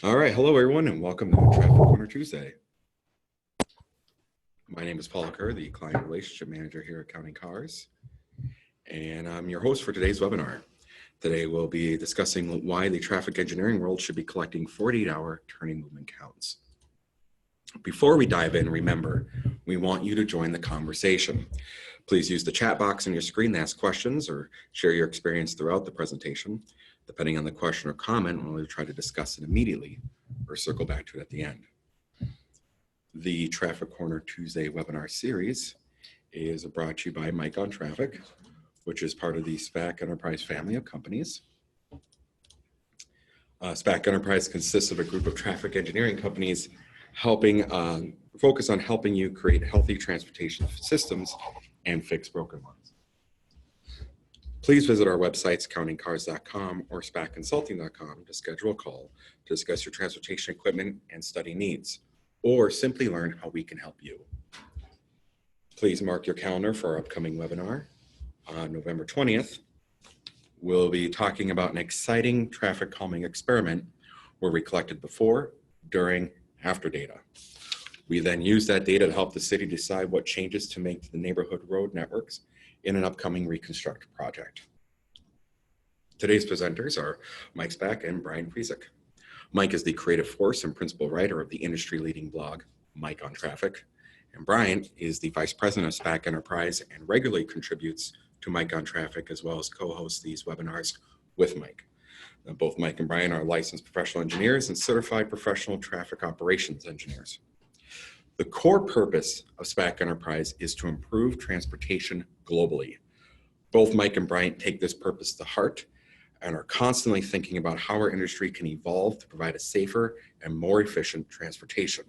All right, hello everyone, and welcome to Traffic Corner Tuesday. My name is Paul Kerr, the Client Relationship Manager here at Counting Cars, and I'm your host for today's webinar. Today we'll be discussing why the traffic engineering world should be collecting 48-hour turning movement counts. Before we dive in, remember, we want you to join the conversation. Please use the chat box on your screen to ask questions or share your experience throughout the presentation. Depending on the question or comment, we'll either try to discuss it immediately or circle back to it at the end. The Traffic Corner Tuesday webinar series is brought to you by Mike on Traffic, which is part of the SPAC Enterprise family of companies. SPAC Enterprise consists of a group of traffic engineering companies focus on helping you create healthy transportation systems and fix broken ones. Please visit our websites, countingcars.com or spacconsulting.com to schedule a call to discuss your transportation equipment and study needs, or simply learn how we can help you. Please mark your calendar for our upcoming webinar. On November 20th, we'll be talking about an exciting traffic calming experiment where we collected before, during, after data. We then use that data to help the city decide what changes to make to the neighborhood road networks in an upcoming reconstruct project. Today's presenters are Mike Spack and Brian Friesick. Mike is the creative force and principal writer of the industry-leading blog, Mike on Traffic, and Brian is the vice president of SPAC Enterprise and regularly contributes to Mike on Traffic as well as co-hosts these webinars with Mike. Both Mike and Brian are licensed professional engineers and certified professional traffic operations engineers. The core purpose of SPAC Enterprise is to improve transportation globally. Both Mike and Brian take this purpose to heart and are constantly thinking about how our industry can evolve to provide a safer and more efficient transportation.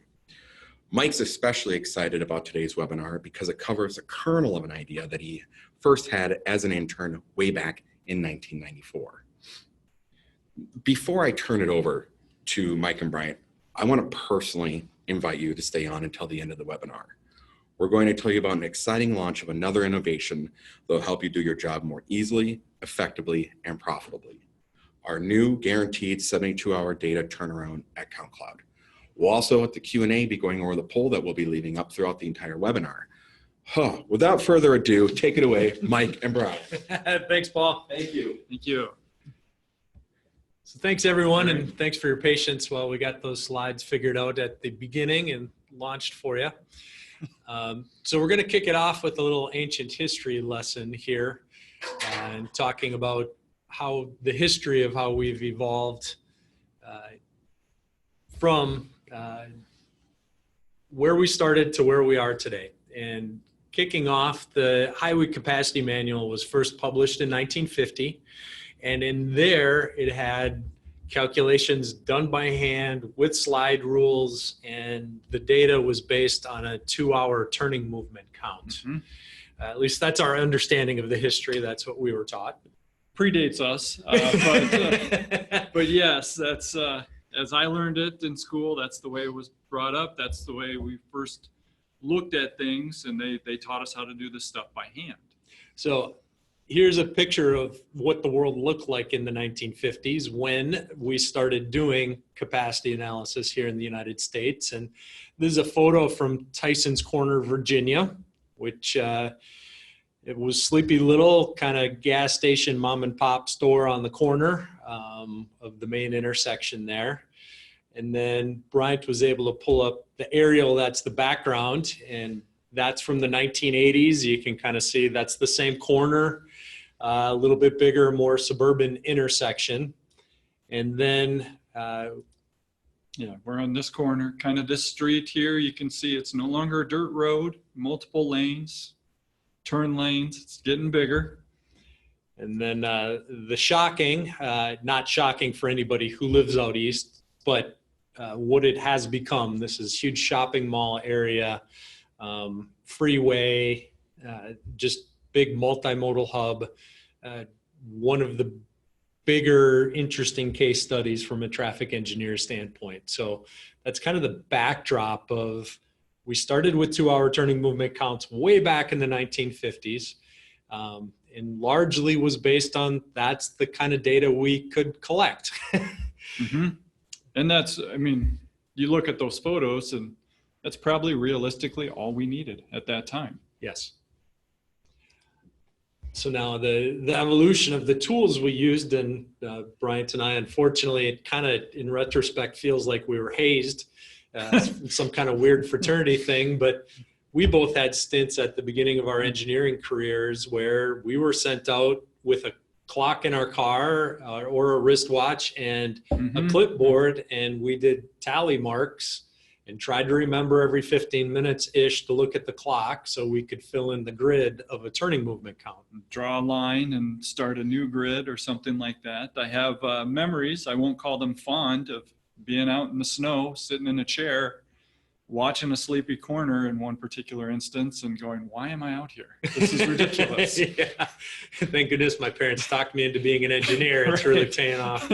Mike's especially excited about today's webinar because it covers a kernel of an idea that he first had as an intern way back in 1994. Before I turn it over to Mike and Brian, I want to personally invite you to stay on until the end of the webinar. We're going to tell you about an exciting launch of another innovation that will help you do your job more easily, effectively, and profitably. Our new guaranteed 72-hour data turnaround at CountCloud. We'll also at the Q&A be going over the poll that we'll be leaving up throughout the entire webinar. Without further ado, take it away, Mike and Brian. Thanks, Paul. Thank you. Thank you. So thanks everyone, and thanks for your patience while we got those slides figured out at the beginning and launched for you. So we're going to kick it off with a little ancient history lesson here and talking about how the history of how we've evolved from where we started to where we are today. And kicking off, the Highway Capacity Manual was first published in 1950. And in there, it had calculations done by hand with slide rules, and the data was based on a 2-hour turning movement count. Mm-hmm. At least that's our understanding of the history. That's what we were taught. Predates us, but yes, that's as I learned it in school. That's the way it was brought up. That's the way we first looked at things, and they taught us how to do this stuff by hand. So here's a picture of what the world looked like in the 1950s when we started doing capacity analysis here in the United States. And this is a photo from Tyson's Corner, Virginia, which it was sleepy little kind of gas station mom and pop store on the corner of the main intersection there. And then Bryant was able to pull up the aerial, that's the background, and that's from the 1980s. You can kind of see that's the same corner, a little bit bigger, more suburban intersection. And then, yeah, we're on this corner, kind of this street here. You can see it's no longer a dirt road, multiple lanes, turn lanes. It's getting bigger. And then the shocking, not shocking for anybody who lives out east, but what it has become. This is huge shopping mall area, freeway, just big multimodal hub. One of the bigger, interesting case studies from a traffic engineer standpoint. So that's kind of the backdrop of, we started with 2-hour turning movement counts way back in the 1950s. And largely was based on, that's the kind of data we could collect. Mm-hmm. And that's, I mean, you look at those photos and that's probably realistically all we needed at that time. Yes. So now the evolution of the tools we used, and Bryant and I, unfortunately, it kind of in retrospect feels like we were hazed, some kind of weird fraternity thing, but we both had stints at the beginning of our engineering careers where we were sent out with a clock in our car or a wristwatch and a clipboard, and we did tally marks and tried to remember every 15 minutes ish to look at the clock so we could fill in the grid of a turning movement count. Draw a line and start a new grid or something like that. I have memories, I won't call them fond, of being out in the snow, sitting in a chair, watching a sleepy corner in one particular instance and going, why am I out here? This is ridiculous. Yeah. Thank goodness my parents talked me into being an engineer. It's really paying off.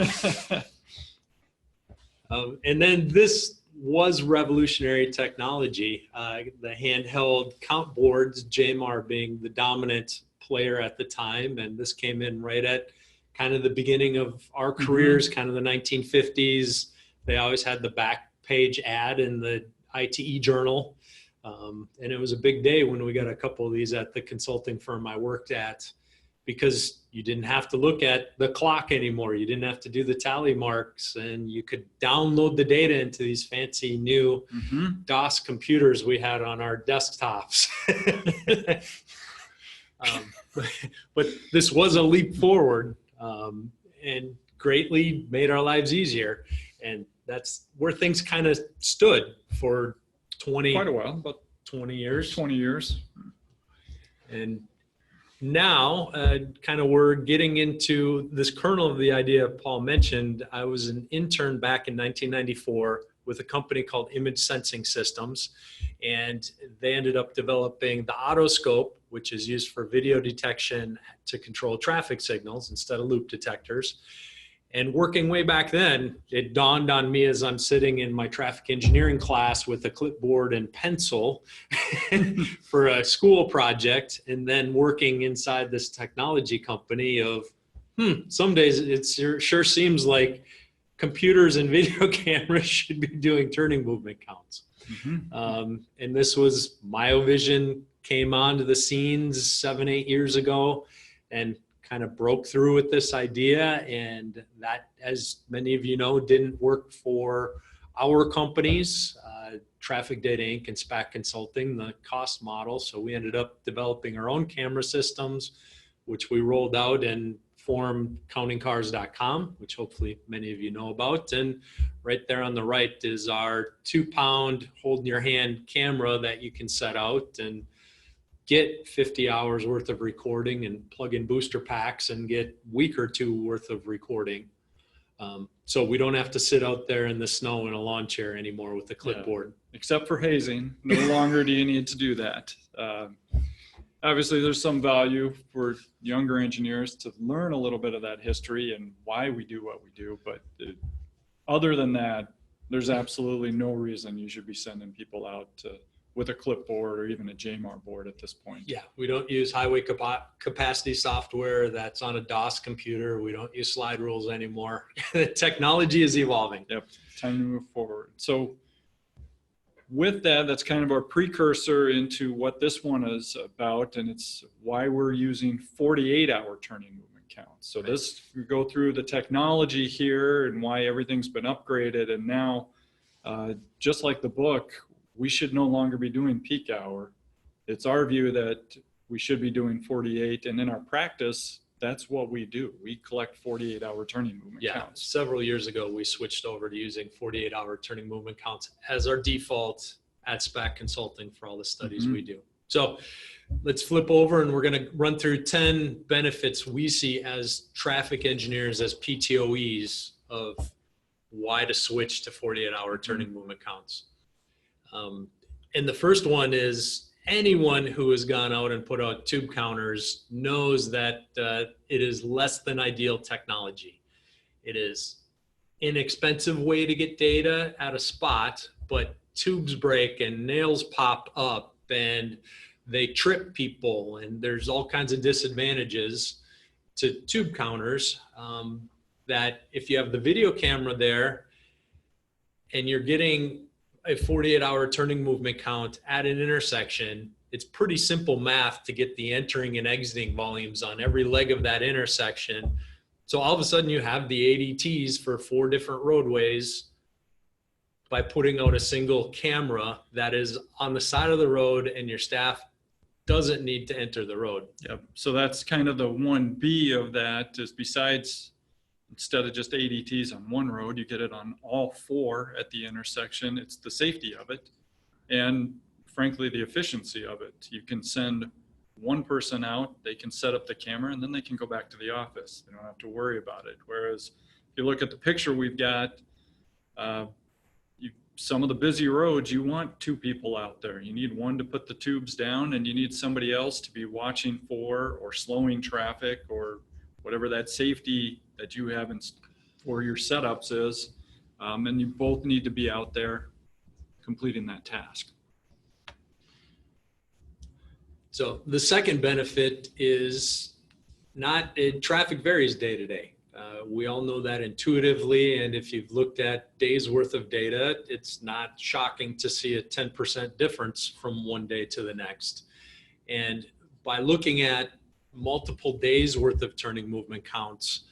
And then this was revolutionary technology. The handheld count boards, JMAR being the dominant player at the time. And this came in right at kind of the beginning of our careers, kind of the 1950s. They always had the back page ad in the ITE journal. And it was a big day when we got a couple of these at the consulting firm I worked at, because you didn't have to look at the clock anymore. You didn't have to do the tally marks, and you could download the data into these fancy new DOS computers we had on our desktops. But this was a leap forward and greatly made our lives easier. And that's where things kind of stood for Quite a while, about 20 years. 20 years. And now, kind of we're getting into this kernel of the idea Paul mentioned. I was an intern back in 1994 with a company called Image Sensing Systems, and they ended up developing the otoscope, which is used for video detection to control traffic signals instead of loop detectors. And working way back then, it dawned on me as I'm sitting in my traffic engineering class with a clipboard and pencil for a school project, and then working inside this technology company of, some days it sure seems like computers and video cameras should be doing turning movement counts. And this was Myovision came onto the scenes 7-8 years ago and kind of broke through with this idea. And that, as many of you know, didn't work for our companies, Traffic Data Inc. and SPAC Consulting, the cost model. So we ended up developing our own camera systems, which we rolled out and formed countingcars.com, which hopefully many of you know about. And right there on the right is our 2-pound hold in your hand camera that you can set out and get 50 hours worth of recording and plug in booster packs and get week or two worth of recording. So we don't have to sit out there in the snow in a lawn chair anymore with a clipboard. Yeah. Except for hazing, no longer do you need to do that. Obviously, there's some value for younger engineers to learn a little bit of that history and why we do what we do. But other than that, there's absolutely no reason you should be sending people out with a clipboard or even a JMAR board at this point. Yeah, we don't use highway capacity software that's on a DOS computer. We don't use slide rules anymore. Technology is evolving. Yep, time to move forward. So with that, that's kind of our precursor into what this one is about, and it's why we're using 48-hour turning movement counts. So this, we go through the technology here and why everything's been upgraded, and now, just like the book, we should no longer be doing peak hour. It's our view that we should be doing 48, and in our practice, that's what we do. We collect 48-hour turning movement counts. Several years ago, we switched over to using 48-hour turning movement counts as our default at SPAC Consulting for all the studies we do. So let's flip over, and we're going to run through 10 benefits we see as traffic engineers, as PTOEs, of why to switch to 48-hour turning movement counts. And the first one is anyone who has gone out and put out tube counters knows that it is less than ideal technology. It is inexpensive way to get data at a spot, but tubes break and nails pop up and they trip people, and there's all kinds of disadvantages to tube counters that if you have the video camera there, and you're getting a 48-hour turning movement count at an intersection, it's pretty simple math to get the entering and exiting volumes on every leg of that intersection. So all of a sudden you have the ADTs for 4 different roadways by putting out a single camera that is on the side of the road, and your staff doesn't need to enter the road. Yep. So that's kind of the 1B of that, is besides, instead of just ADTs on one road, you get it on all 4 at the intersection. It's the safety of it, and frankly, the efficiency of it. You can send one person out, they can set up the camera, and then they can go back to the office. They don't have to worry about it. Whereas if you look at the picture we've got, some of the busy roads, you want 2 people out there. You need one to put the tubes down, and you need somebody else to be watching for or slowing traffic or whatever that safety that you have for your setups is. And you both need to be out there completing that task. So the second benefit is traffic varies day to day. We all know that intuitively, and if you've looked at days worth of data, it's not shocking to see a 10% difference from one day to the next. And by looking at multiple days worth of turning movement counts,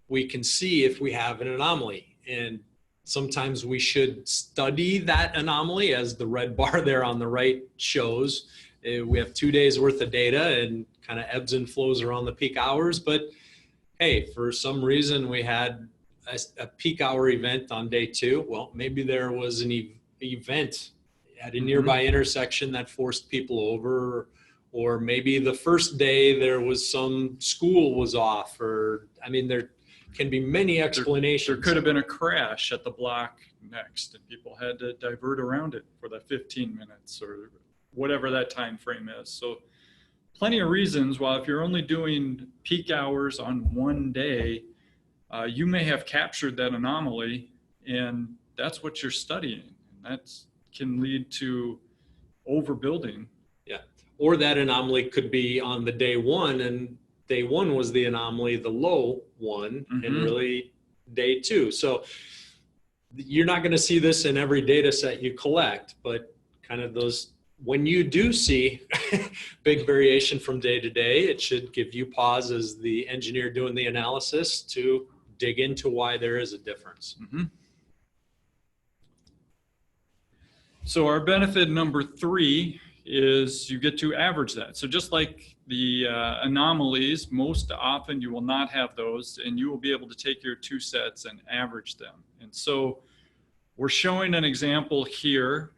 we can see if we have an anomaly. And sometimes we should study that anomaly, as the red bar there on the right shows. We have 2 days worth of data and kind of ebbs and flows around the peak hours, but hey, for some reason we had a peak hour event on day 2. Well, maybe there was an event at a nearby intersection that forced people over, or maybe the first day there was some school was off, or I mean, there can be many explanations. There could have been a crash at the block next, and people had to divert around it for that 15 minutes or whatever that time frame is. So plenty of reasons. While if you're only doing peak hours on one day, you may have captured that anomaly, and that's what you're studying. That can lead to overbuilding. Yeah. Or that anomaly could be on the day 1, and day 1 was the anomaly, the low one, and really day 2. So you're not going to see this in every data set you collect, but kind of those, when you do see big variation from day to day, it should give you pause as the engineer doing the analysis to dig into why there is a difference. So our benefit number 3 is you get to average that. So just like the anomalies, most often you will not have those, and you will be able to take your 2 sets and average them. And so we're showing an example here.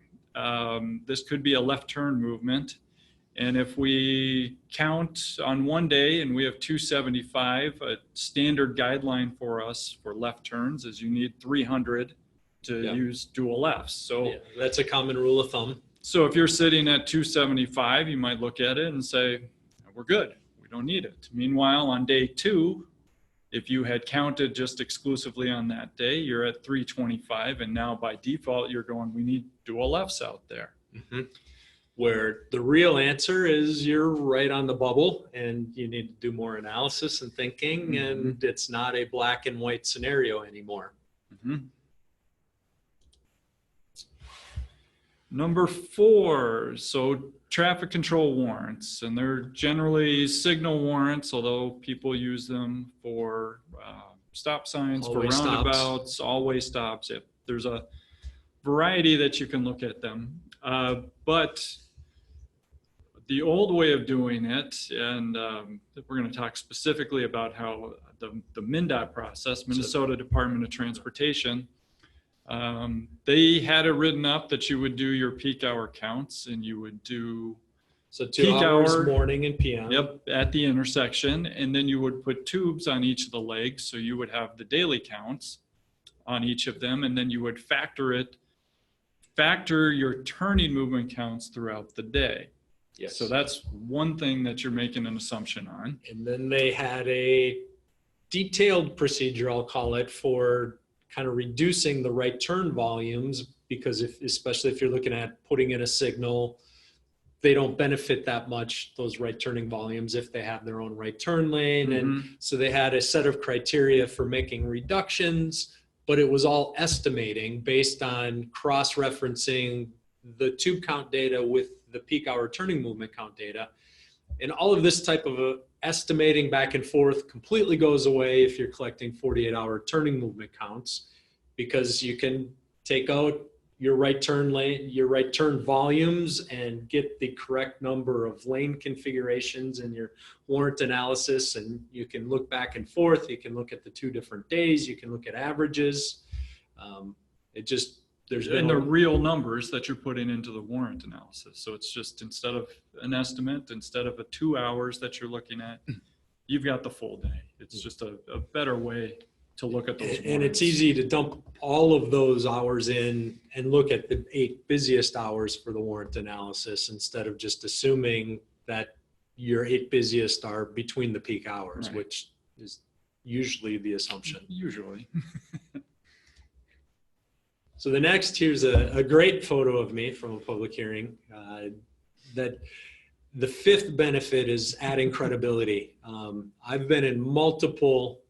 This could be a left turn movement. And if we count on one day and we have 275, a standard guideline for us for left turns is you need 300 to use dual lefts. So that's a common rule of thumb. So if you're sitting at 275, you might look at it and say, we're good, we don't need it. Meanwhile, on day 2, if you had counted just exclusively on that day, you're at 325, and now by default, you're going, we need dual lefts out there. Where the real answer is you're right on the bubble, and you need to do more analysis and thinking, and it's not a black and white scenario anymore. Number 4, so traffic control warrants, and they're generally signal warrants, although people use them for stop signs, Always for roundabouts, always stops. There's a variety that you can look at them. But the old way of doing it, and we're going to talk specifically about how the MnDOT process, Minnesota Department of Transportation, they had it written up that you would do your peak hour counts, and you would do 2 peak hours hour, morning and PM. Yep, at the intersection, and then you would put tubes on each of the legs, so you would have the daily counts on each of them, and then you would factor your turning movement counts throughout the day. Yes. So that's one thing that you're making an assumption on. And then they had a detailed procedure, I'll call it, for kind of reducing the right turn volumes, because especially if you're looking at putting in a signal, they don't benefit that much, those right turning volumes, if they have their own right turn lane. And so they had a set of criteria for making reductions, but it was all estimating based on cross-referencing the tube count data with the peak hour turning movement count data. And all of this type of estimating back and forth completely goes away if you're collecting 48-hour turning movement counts, because you can take out your right turn lane, your right turn volumes, and get the correct number of lane configurations in your warrant analysis. And you can look back and forth. You can look at the 2 different days. You can look at averages. There's been the real numbers that you're putting into the warrant analysis. So it's just, instead of an estimate, instead of a 2 hours that you're looking at, you've got the full day. It's just a better way to look at those. And it's easy to dump all of those hours in and look at the 8 busiest hours for the warrant analysis, instead of just assuming that your 8 busiest are between the peak hours, Right. which is usually the assumption. Usually. So here's a great photo of me from a public hearing. That the 5th benefit is adding credibility. I've been in multiple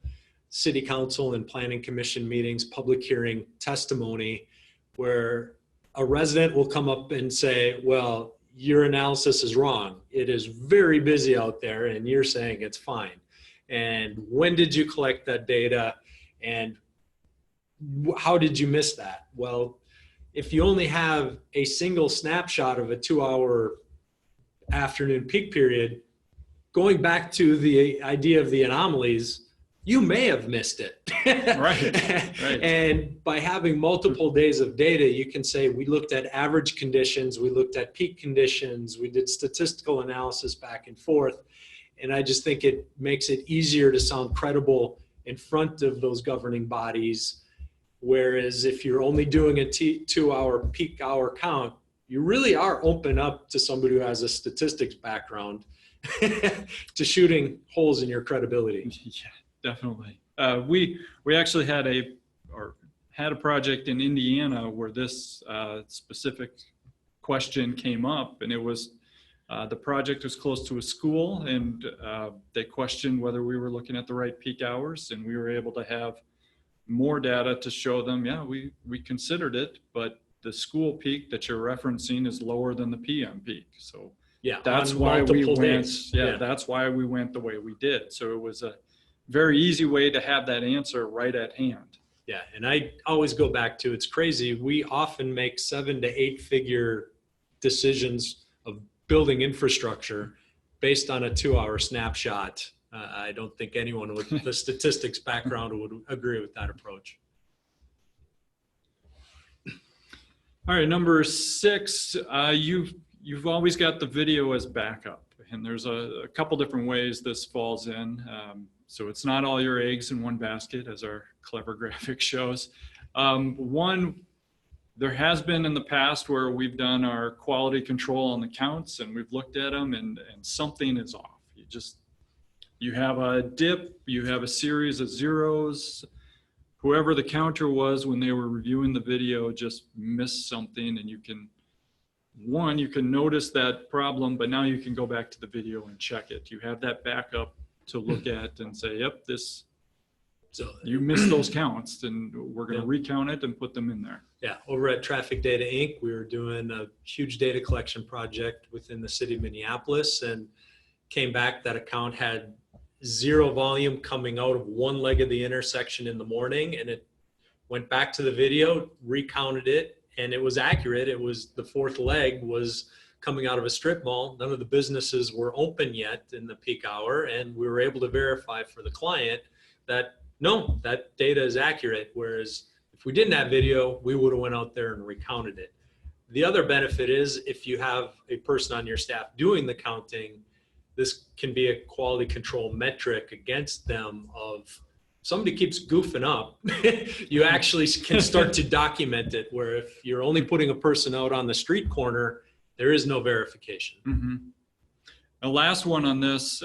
city council and planning commission meetings, public hearing testimony, where a resident will come up and say, well, your analysis is wrong. It is very busy out there and you're saying it's fine. And when did you collect that data? And how did you miss that? Well, if you only have a single snapshot of a 2-hour afternoon peak period, going back to the idea of the anomalies, you may have missed it. Right. And by having multiple days of data, you can say, we looked at average conditions, we looked at peak conditions, we did statistical analysis back and forth. And I just think it makes it easier to sound credible in front of those governing bodies. Whereas if you're only doing a 2-hour peak hour count, you really are open up to somebody who has a statistics background to shooting holes in your credibility. Yeah, definitely. We actually had a project in Indiana where this specific question came up, and it was the project was close to a school, and they questioned whether we were looking at the right peak hours, and we were able to have more data to show them, yeah, we considered it, but the school peak that you're referencing is lower than the PM peak. So yeah, that's why we went. days. Yeah, that's why we went the way we did. So it was a very easy way to have that answer right at hand. Yeah, and I always go back to, it's crazy. We often make 7 to 8 figure decisions of building infrastructure based on a 2-hour snapshot. I don't think anyone with the statistics background would agree with that approach. All right, number 6, you've always got the video as backup, and there's a couple different ways this falls in. So it's not all your eggs in one basket, as our clever graphic shows. One, there has been in the past where we've done our quality control on the counts and we've looked at them and something is off. You have a dip, you have a series of zeros. Whoever the counter was when they were reviewing the video just missed something, and you can notice that problem, but now you can go back to the video and check it. You have that backup to look at and say, yep, you missed those counts, and we're going to recount it and put them in there. Yeah, over at Traffic Data Inc., we were doing a huge data collection project within the city of Minneapolis, and came back that account had 0 volume coming out of one leg of the intersection in the morning, and it went back to the video, recounted it, and it was accurate. It was the 4th leg was coming out of a strip mall. None of the businesses were open yet in the peak hour, and we were able to verify for the client that no, that data is accurate. Whereas if we didn't have video, we would have went out there and recounted it. The other benefit is if you have a person on your staff doing the counting, this can be a quality control metric against them of somebody keeps goofing up. You actually can start to document it, where if you're only putting a person out on the street corner, there is no verification. Mm-hmm. The last one on this,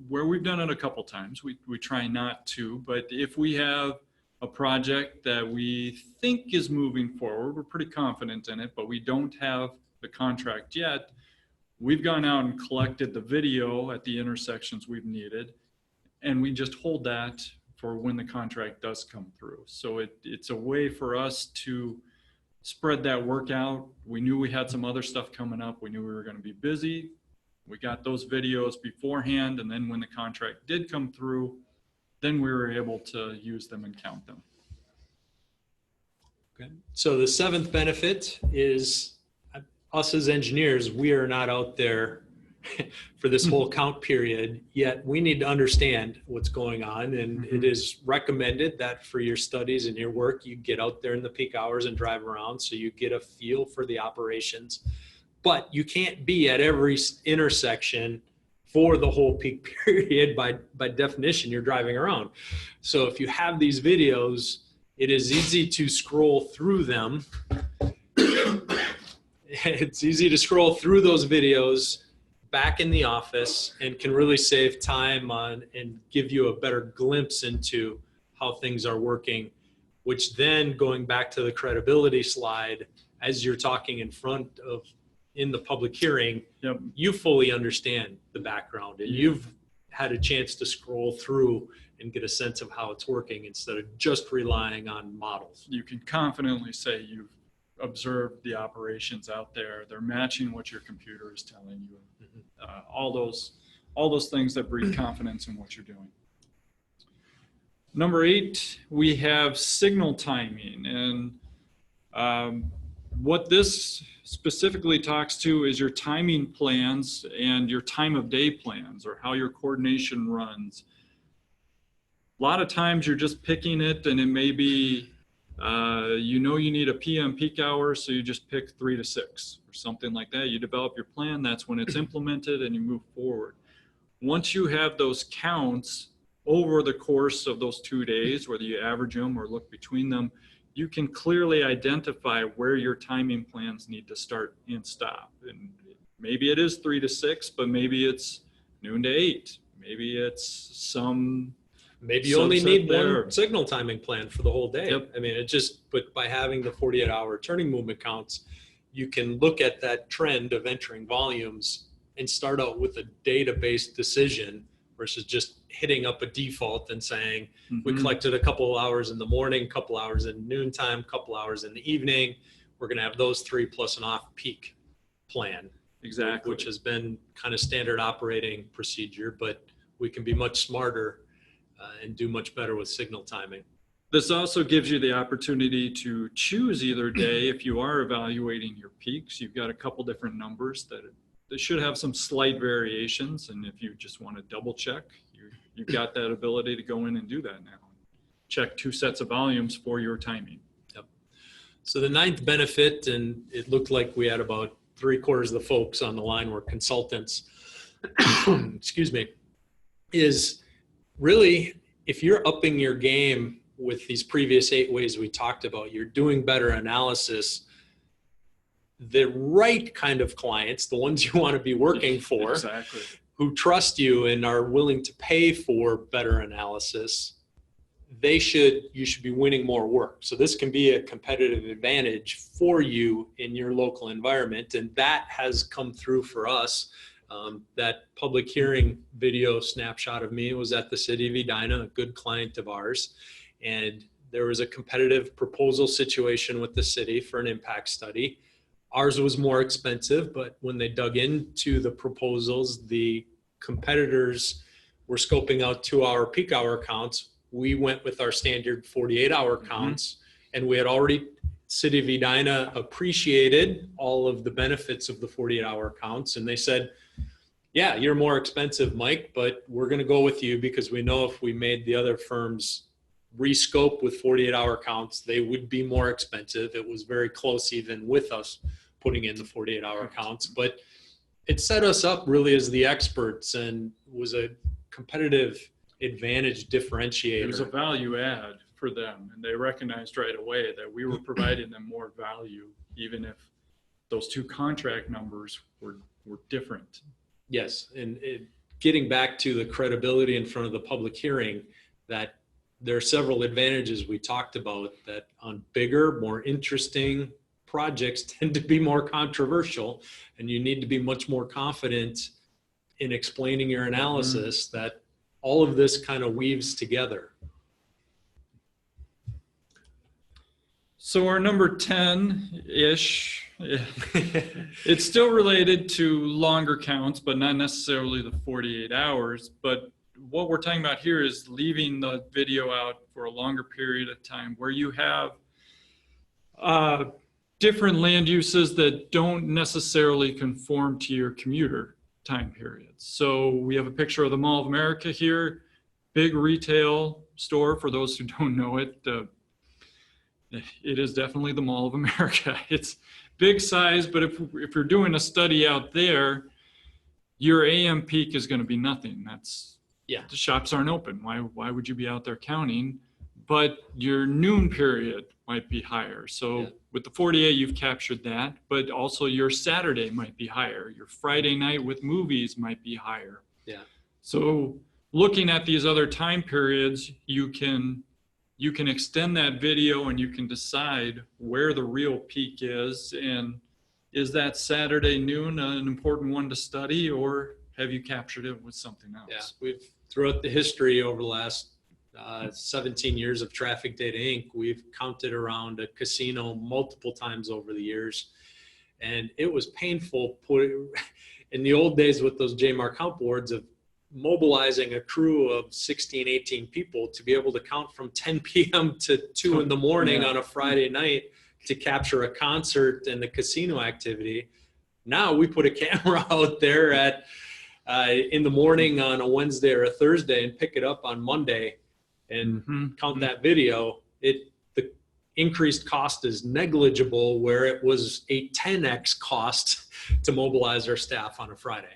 where we've done it a couple times, we try not to, but if we have a project that we think is moving forward, we're pretty confident in it, but we don't have the contract yet, we've gone out and collected the video at the intersections we've needed, and we just hold that for when the contract does come through. So it's a way for us to spread that work out. We knew we had some other stuff coming up. We knew we were going to be busy. We got those videos beforehand, and then when the contract did come through, then we were able to use them and count them. Okay. So the seventh benefit is us as engineers, we are not out there for this whole count period, yet we need to understand what's going on. And it is recommended that for your studies and your work, you get out there in the peak hours and drive around so you get a feel for the operations. But you can't be at every intersection for the whole peak period. By definition, you're driving around. So if you have these videos, it is easy to scroll through them. It's easy to scroll through those videos back in the office and can really save time on and give you a better glimpse into how things are working, which then, going back to the credibility slide, as you're talking in the public hearing, Yep. you fully understand the background and you've had a chance to scroll through and get a sense of how it's working instead of just relying on models. You can confidently say you've observed the operations out there. They're matching what your computer is telling you. All those things that breed confidence in what you're doing. Number 8, we have signal timing. And what this specifically talks to is your timing plans and your time of day plans, or how your coordination runs. A lot of times you're just picking it, and it may be, you need a PM peak hour, so you just pick 3 to 6 or something like that. You develop your plan, that's when it's implemented, and you move forward. Once you have those counts over the course of those 2 days, whether you average them or look between them, you can clearly identify where your timing plans need to start and stop. And maybe it is 3 to 6, but maybe it's noon to 8. Maybe it's Maybe you only need there. one signal timing plan for the whole day. Yep. I mean, but by having the 48-hour turning movement counts, you can look at that trend of entering volumes and start out with a data-based decision versus just hitting up a default and saying, we collected a couple of hours in the morning, couple hours in noontime, couple hours in the evening. We're going to have those 3 plus an off-peak plan. Exactly. Which has been kind of standard operating procedure, but we can be much smarter and do much better with signal timing. This also gives you the opportunity to choose either day. If you are evaluating your peaks, you've got a couple different numbers that should have some slight variations. And if you just want to double check, you've got that ability to go in and do that now. Check 2 sets of volumes for your timing. Yep. So the 9th benefit, and it looked like we had about 3/4 of the folks on the line were consultants, excuse me, is really, if you're upping your game with these previous 8 ways we talked about, you're doing better analysis, the right kind of clients, the ones you want to be working for, Exactly. who trust you and are willing to pay for better analysis, you should be winning more work. So this can be a competitive advantage for you in your local environment. And that has come through for us. That public hearing video snapshot of me was at the city of Edina, a good client of ours. And there was a competitive proposal situation with the city for an impact study. Ours was more expensive, but when they dug into the proposals, the competitors were scoping out 2-hour peak hour counts. We went with our standard 48-hour counts, and we had already, city of Edina appreciated all of the benefits of the 48-hour counts. And they said, yeah, you're more expensive, Mike, but we're going to go with you because we know if we made the other firms rescope with 48-hour counts, they would be more expensive. It was very close even with us putting in the 48-hour counts, but it set us up really as the experts and was a competitive advantage differentiator. It was a value add for them, and they recognized right away that we were providing them more value, even if those 2 contract numbers were different. Yes, and getting back to the credibility in front of the public hearing, that there are several advantages we talked about that on bigger, more interesting projects tend to be more controversial, and you need to be much more confident in explaining your analysis that all of this kind of weaves together. So our number 10-ish, it's still related to longer counts, but not necessarily the 48 hours. But what we're talking about here is leaving the video out for a longer period of time where you have different land uses that don't necessarily conform to your commuter time periods. So we have a picture of the Mall of America here, big retail store. For those who don't know it, it is definitely the Mall of America. It's big size, but if you're doing a study out there, your AM peak is going to be nothing. The shops aren't open. Why would you be out there counting? But your noon period might be higher. So with the 48, you've captured that, but also your Saturday might be higher. Your Friday night with movies might be higher. Yeah. So looking at these other time periods, you can extend that video and you can decide where the real peak is. And is that Saturday noon an important one to study, or have you captured it with something else? Yeah, we've throughout the history over the last 17 years of Traffic Data Inc., we've counted around a casino multiple times over the years. And it was painful in the old days with those JMAR count boards of mobilizing a crew of 16, 18 people to be able to count from 10 p.m. to 2 in the morning on a Friday night to capture a concert and the casino activity. Now we put a camera out there in the morning on a Wednesday or a Thursday and pick it up on Monday and count that video. The increased cost is negligible, where it was a 10x cost to mobilize our staff on a Friday.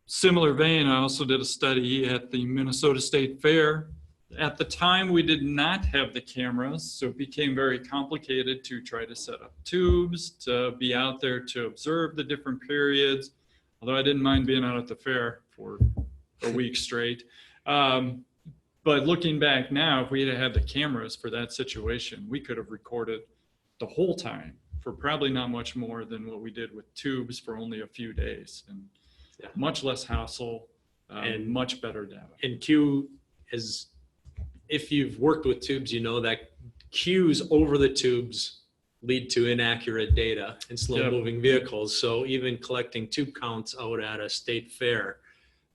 Similar vein, I also did a study at the Minnesota State Fair. At the time, we did not have the cameras, so it became very complicated to try to set up tubes, to be out there to observe the different periods, although I didn't mind being out at the fair for a week straight. But looking back now, if we had had the cameras for that situation, we could have recorded the whole time for probably not much more than what we did with tubes for only a few days. And much less hassle and much better data. And Q is, if you've worked with tubes, you know that cues over the tubes lead to inaccurate data in slow moving vehicles. So even collecting tube counts out at a state fair,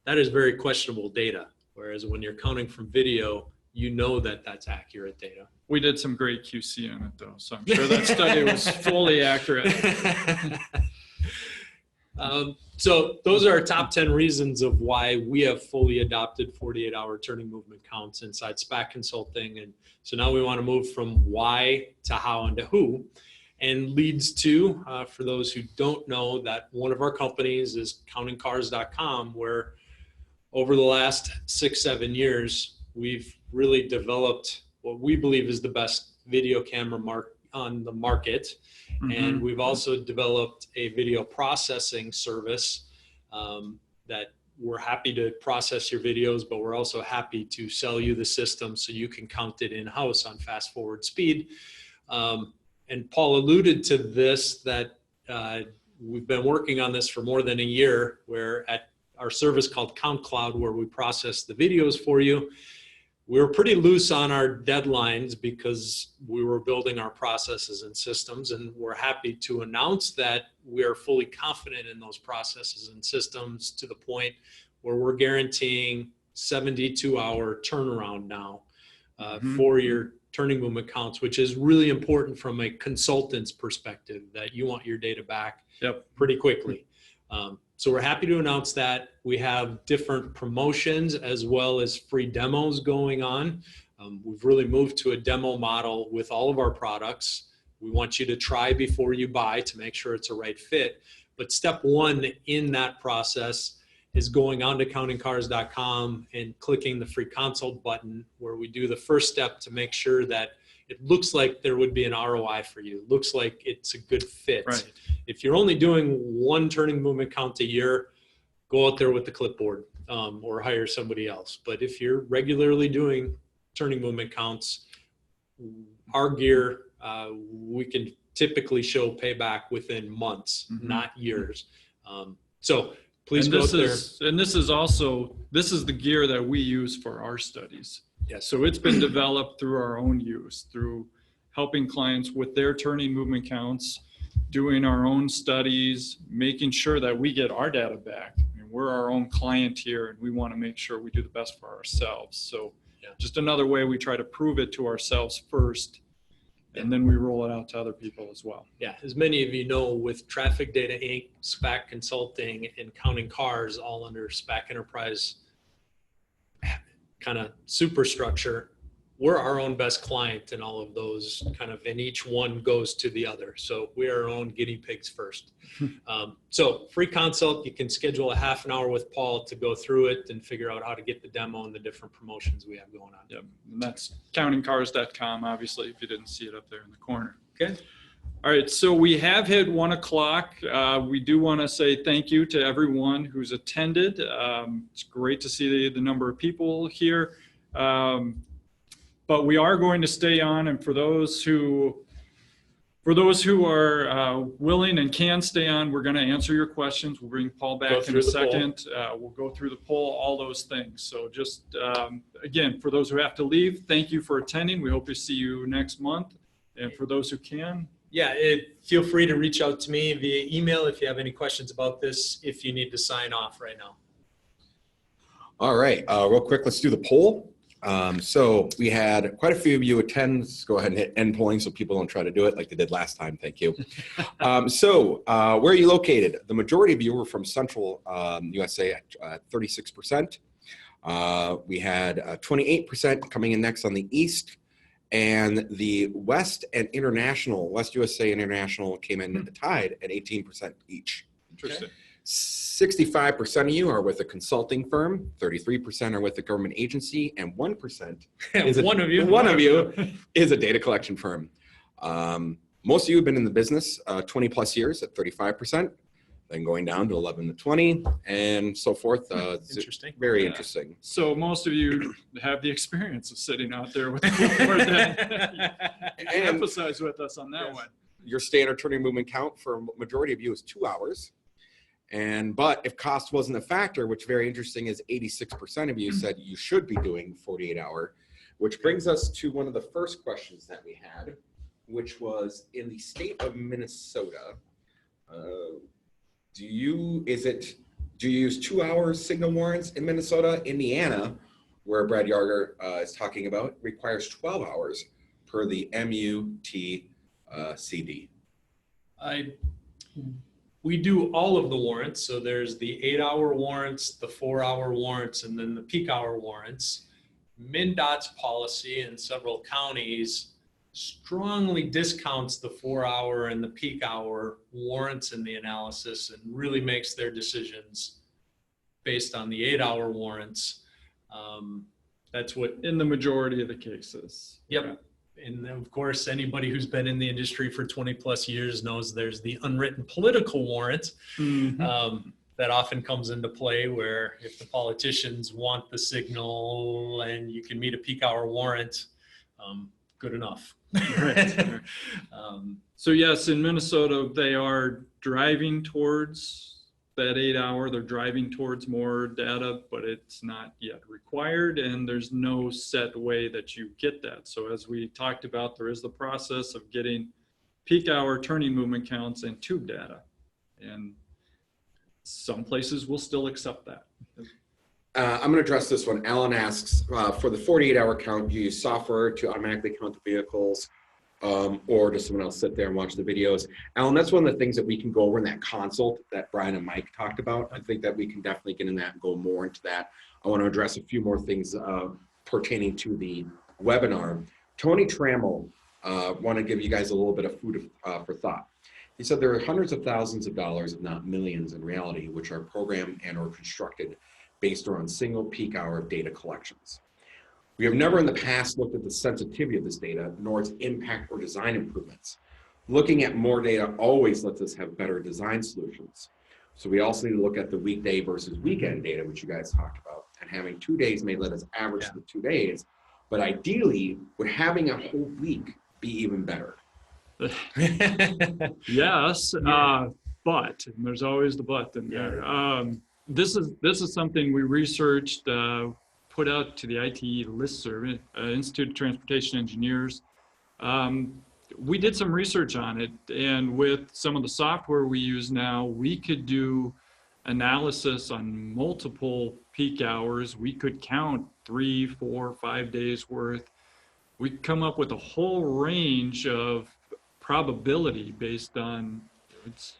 that is very questionable data. Whereas when you're counting from video, you know that that's accurate data. We did some great QC on it though, so I'm sure that study was fully accurate. So those are our top 10 reasons of why we have fully adopted 48-hour turning movement counts inside SPAC Consulting. And so now we want to move from why to how and to who, and leads to, for those who don't know, that one of our companies is countingcars.com, where over the last 6-7 years, we've really developed what we believe is the best video camera on the market. And we've also developed a video processing service that we're happy to process your videos, but we're also happy to sell you the system so you can count it in-house on fast forward speed. And Paul alluded to this, that we've been working on this for more than a year, where at our service called Count Cloud, where we process the videos for you, we were pretty loose on our deadlines because we were building our processes and systems, and we're happy to announce that we are fully confident in those processes and systems to the point where we're guaranteeing 72-hour turnaround now for your turning movement counts, which is really important from a consultant's perspective, that you want your data back pretty quickly. So we're happy to announce that. We have different promotions as well as free demos going on. We've really moved to a demo model with all of our products. We want you to try before you buy to make sure it's a right fit. But step one in that process is going on to countingcars.com and clicking the free consult button, where we do the first step to make sure that it looks like there would be an ROI for you. It looks like it's a good fit. Right. If you're only doing one turning movement count a year, go out there with the clipboard or hire somebody else. But if you're regularly doing turning movement counts, our gear, we can typically show payback within months, not years. So please go out there. And this is the gear that we use for our studies. Yes. So it's been developed through our own use, through helping clients with their turning movement counts, doing our own studies, making sure that we get our data back. I mean, we're our own client here, and we want to make sure we do the best for ourselves. So just another way we try to prove it to ourselves first, and then we roll it out to other people as well. Yeah, as many of you know, with Traffic Data Inc., SPAC Consulting, and Counting Cars all under SPAC Enterprise kind of superstructure, we're our own best client in all of those kind of, and each one goes to the other. So we are our own guinea pigs first. So free consult, you can schedule a half an hour with Paul to go through it and figure out how to get the demo and the different promotions we have going on. Yep. And that's countingcars.com, obviously, if you didn't see it up there in the corner. Okay. All right, so we have hit 1 o'clock. We do want to say thank you to everyone who's attended. It's great to see the number of people here. But we are going to stay on, and for those who are willing and can stay on, we're going to answer your questions. We'll bring Paul back in a second. We'll go through the poll, all those things. So just, again, for those who have to leave, thank you for attending. We hope to see you next month. And for those who can. Yeah, feel free to reach out to me via email if you have any questions about this, if you need to sign off right now. All right, real quick, let's do the poll. So we had quite a few of you attend. Let's go ahead and hit end polling so people don't try to do it like they did last time. Thank you. So where are you located? The majority of you were from Central USA at 36%. We had 28% coming in next on the East, and the West and International, West USA International came in tied at 18% each. Interesting. 65% of you are with a consulting firm, 33% are with a government agency, and 1% is one of you is a data collection firm. Most of you have been in the business 20 plus years at 35%, then going down to 11 to 20, and so forth. Interesting. Very interesting. So most of you have the experience of sitting out there with the board that you emphasize with us on that one. Your standard turning movement count for a majority of you is 2 hours. But if cost wasn't a factor, which very interesting is 86% of you said you should be doing 48-hour, which brings us to one of the first questions that we had, which was in the state of Minnesota, do you use 2 hours signal warrants in Minnesota? Indiana, where Brad Yarger is talking about, requires 12 hours per the MUTCD. We do all of the warrants. So there's the 8-hour warrants, the 4-hour warrants, and then the peak hour warrants. MnDOT's policy in several counties strongly discounts the 4-hour and the peak hour warrants in the analysis and really makes their decisions based on the 8-hour warrants. That's what in the majority of the cases. Yep. Yeah. And of course, anybody who's been in the industry for 20 plus years knows there's the unwritten political warrant that often comes into play, where if the politicians want the signal and you can meet a peak hour warrant, good enough. Right. So yes, in Minnesota, they are driving towards that 8-hour. They're driving towards more data, but it's not yet required, and there's no set way that you get that. So as we talked about, there is the process of getting peak hour turning movement counts and tube data, and some places will still accept that. I'm going to address this one. Alan asks, for the 48-hour count, do you use software to automatically count the vehicles, or does someone else sit there and watch the videos? Alan, that's one of the things that we can go over in that consult that Brian and Mike talked about. I think that we can definitely get in that and go more into that. I want to address a few more things pertaining to the webinar. Tony Trammell want to give you guys a little bit of food for thought. He said there are hundreds of thousands of dollars, if not millions in reality, which are programmed and or constructed based around single peak hour of data collections. We have never in the past looked at the sensitivity of this data, nor its impact or design improvements. Looking at more data always lets us have better design solutions. So we also need to look at the weekday versus weekend data, which you guys talked about. And having 2 days may let us average the 2 days, but ideally, would having a whole week be even better? Yes, but, and there's always the but in there. This is something we researched, put out to the ITE listserv, Institute of Transportation Engineers, We did some research on it, and with some of the software we use now, we could do analysis on multiple peak hours. We could count 3, 4, 5 days worth. We could come up with a whole range of probability based on, it's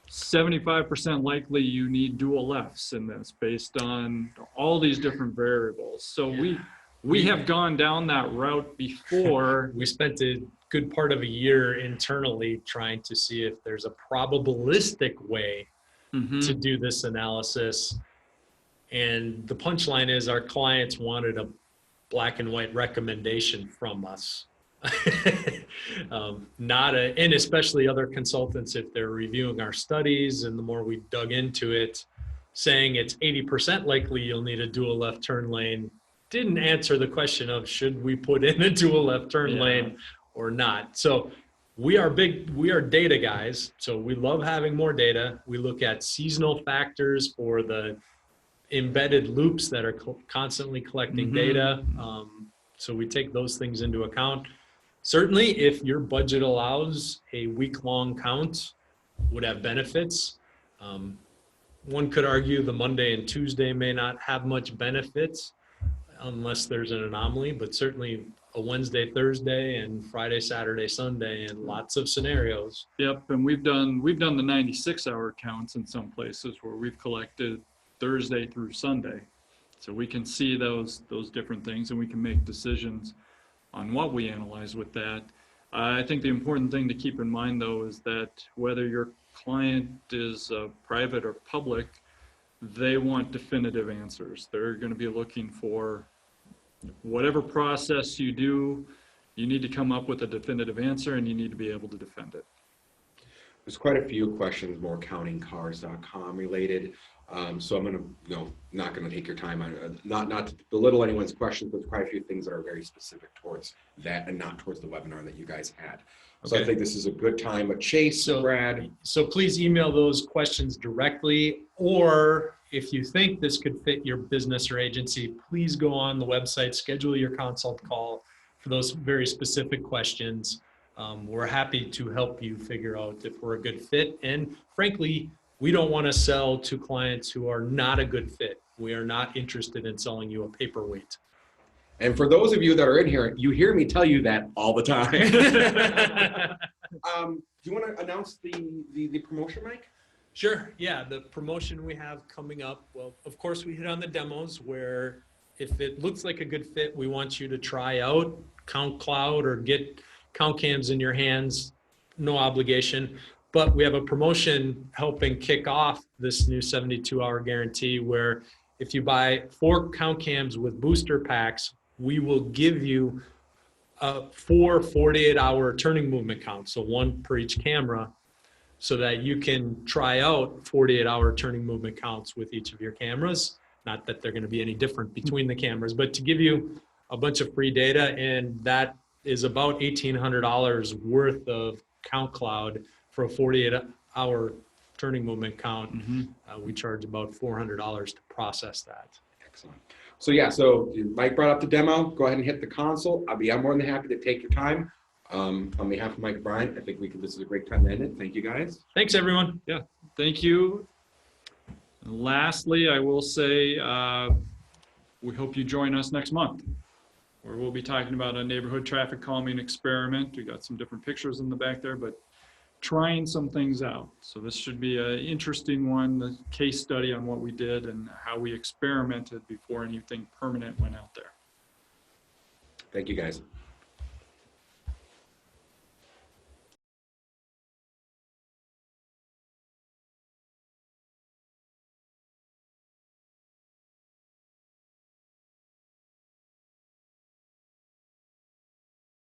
75% likely you need dual Fs in this based on all these different variables. So we have gone down that route before. We spent a good part of a year internally trying to see if there's a probabilistic way to do this analysis. And the punchline is our clients wanted a black and white recommendation from us. And especially other consultants, if they're reviewing our studies, and the more we dug into it, saying it's 80% likely you'll need a dual left turn lane, didn't answer the question of should we put in a dual left turn lane or not. So we are data guys. So we love having more data. We look at seasonal factors for the embedded loops that are constantly collecting data. So we take those things into account. Certainly, if your budget allows, a week-long count would have benefits. One could argue the Monday and Tuesday may not have much benefits unless there's an anomaly, but certainly a Wednesday, Thursday, and Friday, Saturday, Sunday, and lots of scenarios. Yep, and we've done the 96-hour counts in some places where we've collected Thursday through Sunday. So we can see those different things, and we can make decisions on what we analyze with that. I think the important thing to keep in mind, though, is that whether your client is private or public, they want definitive answers. They're going to be looking for whatever process you do, you need to come up with a definitive answer, and you need to be able to defend it. There's quite a few questions, more countingcars.com related. So I'm going to, not going to take your time on not to belittle anyone's questions, but there's quite a few things that are very specific towards that and not towards the webinar that you guys had. So I think this is a good time. But Chase, Brad. So please email those questions directly, or if you think this could fit your business or agency, please go on the website, schedule your consult call for those very specific questions. We're happy to help you figure out if we're a good fit. And frankly, we don't want to sell to clients who are not a good fit. We are not interested in selling you a paperweight. And for those of you that are in here, you hear me tell you that all the time. Do you want to announce the promotion, Mike? Sure. Yeah, the promotion we have coming up. Well, of course, we hit on the demos where if it looks like a good fit, we want you to try out Count Cloud or get Count Cams in your hands. No obligation. But we have a promotion helping kick off this new 72-hour guarantee where if you buy 4 Count Cams with booster packs, we will give you 4 48-hour turning movement counts, so 1 per each camera, so that you can try out 48-hour turning movement counts with each of your cameras. Not that they're going to be any different between the cameras, but to give you a bunch of free data, and that is about $1,800 worth of Count Cloud for a 48-hour turning movement count. We charge about $400 to process that. Excellent. So yeah, so Mike brought up the demo. Go ahead and hit the console. I'm more than happy to take your time. On behalf of Mike and Brian, I think this is a great time to end it. Thank you, guys. Thanks, everyone. Yeah, thank you. And lastly, I will say we hope you join us next month, where we'll be talking about a neighborhood traffic calming experiment. We got some different pictures in the back there, but trying some things out. So this should be an interesting one, the case study on what we did and how we experimented before anything permanent went out there. Thank you, guys.